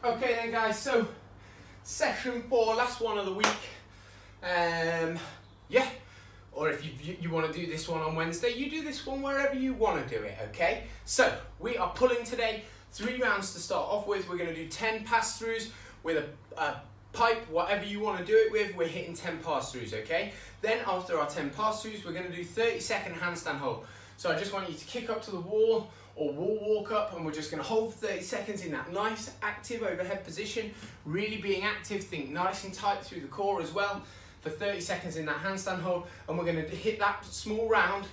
Okay then guys, so session 4, last one of the week. Yeah, or if you want to do this one on Wednesday, you do this one wherever you want to do it, okay? So we are pulling today, 3 rounds to start off with. We're going to do 10 pass-throughs with a pipe, whatever you want to do it with. We're hitting 10 pass-throughs, okay? Then after our 10 pass-throughs, we're going to do 30-second handstand hold. So I just want you to kick up to the wall or wall walk up, and we're just going to hold for 30 seconds in that nice active overhead position, really being active. Think nice and tight through the core as well for 30 seconds in that handstand hold, and we're going to hit that small round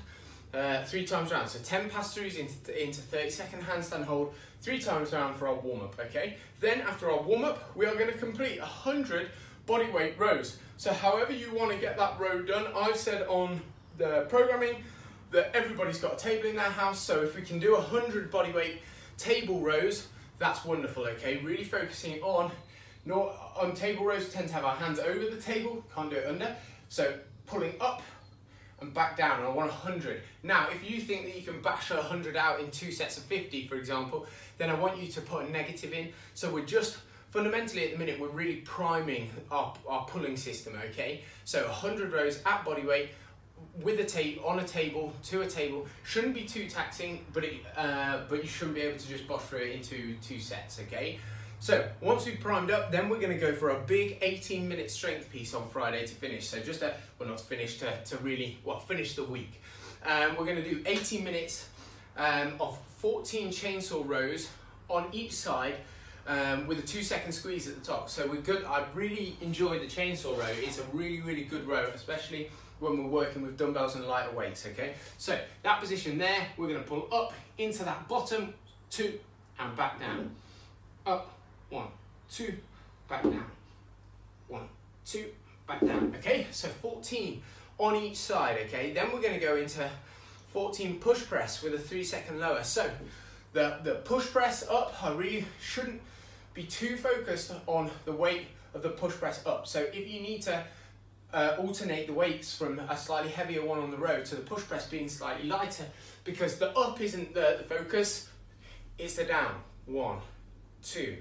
3 times round. So 10 pass-throughs into 30-second handstand hold 3 times round for our warm-up, okay? Then after our warm-up, we are going to complete 100 bodyweight rows. So however you want to get that row done, I've said on the programming that everybody's got a table in their house, so if we can do 100 bodyweight table rows, that's wonderful, okay? Really focusing on table rows, we tend to have our hands over the table, can't do it under, so pulling up and back down, and I want 100. Now, if you think that you can bash 100 out in 2 sets of 50, for example, then I want you to put a negative in. So we're just, fundamentally at the minute, we're really priming our pulling system, okay? So 100 rows at body weight, with a table, on a table, to a table. Shouldn't be too taxing, but you shouldn't be able to just bosh through it into 2 sets, okay? So once we've primed up, then we're going to go for a big 18-minute strength piece on Friday to finish. So just not to finish, to really, finish the week. We're going to do 18 minutes of 14 chainsaw rows on each side with a 2-second squeeze at the top. So we're good. I really enjoy the chainsaw row. It's a really, really good row, especially when we're working with dumbbells and lighter weights, okay? So that position there, we're going to pull up into that bottom, 2, and back down. Up, 1, 2, back down. 1, 2, back down, okay? So 14 on each side, okay? Then we're going to go into 14 push press with a 3-second lower. So the push press up, I really shouldn't be too focused on the weight of the push press up. So if you need to alternate the weights from a slightly heavier one on the row to the push press being slightly lighter, because the up isn't the focus, it's the down. 1, 2,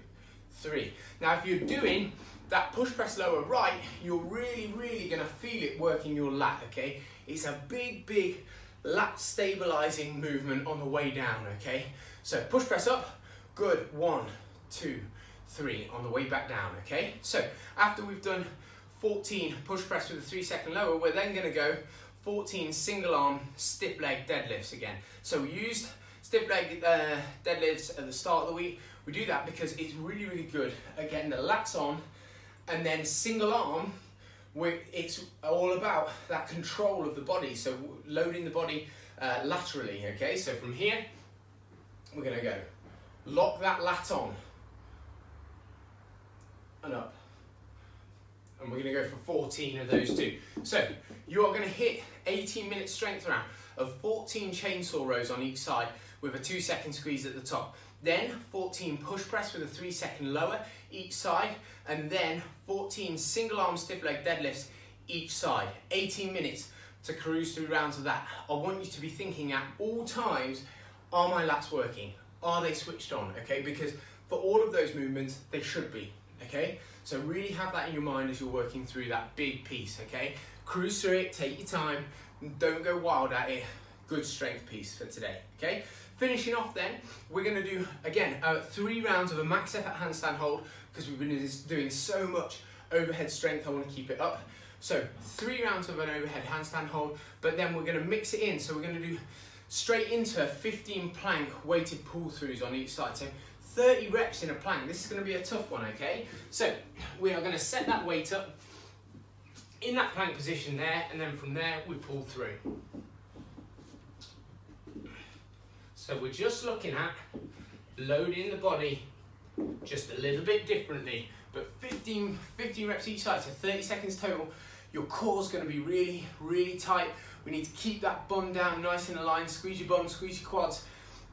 3. Now if you're doing that push press lower right, you're really, really going to feel it working your lat, okay? It's a big, big lat stabilizing movement on the way down, okay? So push press up, good, 1, 2, 3, on the way back down, okay? So after we've done 14 push press with a 3-second lower, we're then going to go 14 single arm stiff leg deadlifts again. So we used stiff leg deadlifts at the start of the week. We do that because it's really, really good at getting the lats on, and then single arm, it's all about that control of the body, so loading the body laterally, okay? So from here, we're going to go lock that lat on and up. And we're going to go for 14 of those too. So you are going to hit 18-minute strength round of 14 chainsaw rows on each side with a 2-second squeeze at the top. Then 14 push press with a 3-second lower each side, and then 14 single arm stiff leg deadlifts each side. 18 minutes to cruise through rounds of that. I want you to be thinking at all times, are my lats working? Are they switched on? Okay, because for all of those movements, they should be, okay? So really have that in your mind as you're working through that big piece, okay? Cruise through it, take your time, don't go wild at it. Good strength piece for today, okay? Finishing off then, we're going to do, again, 3 rounds of a max effort handstand hold, because we've been doing so much overhead strength, I want to keep it up. So 3 rounds of an overhead handstand hold, but then we're going to mix it in. So we're going to do straight into 15 plank weighted pull-throughs on each side. So 30 reps in a plank. This is going to be a tough one, okay? So we are going to set that weight up in that plank position there, and then from there we pull through. So we're just looking at loading the body just a little bit differently, but 15 reps each side, so 30 seconds total. Your core's going to be really, really tight. We need to keep that bum down nice and aligned. Squeeze your bum, squeeze your quads.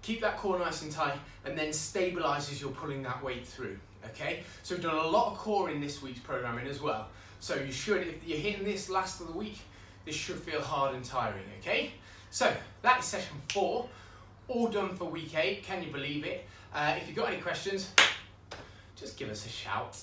Keep that core nice and tight, and then stabilize as you're pulling that weight through, okay? So we've done a lot of core in this week's programming as well. So you should, if you're hitting this last of the week, this should feel hard and tiring, okay? So that is session 4, all done for week 8. Can you believe it? If you've got any questions, just give us a shout.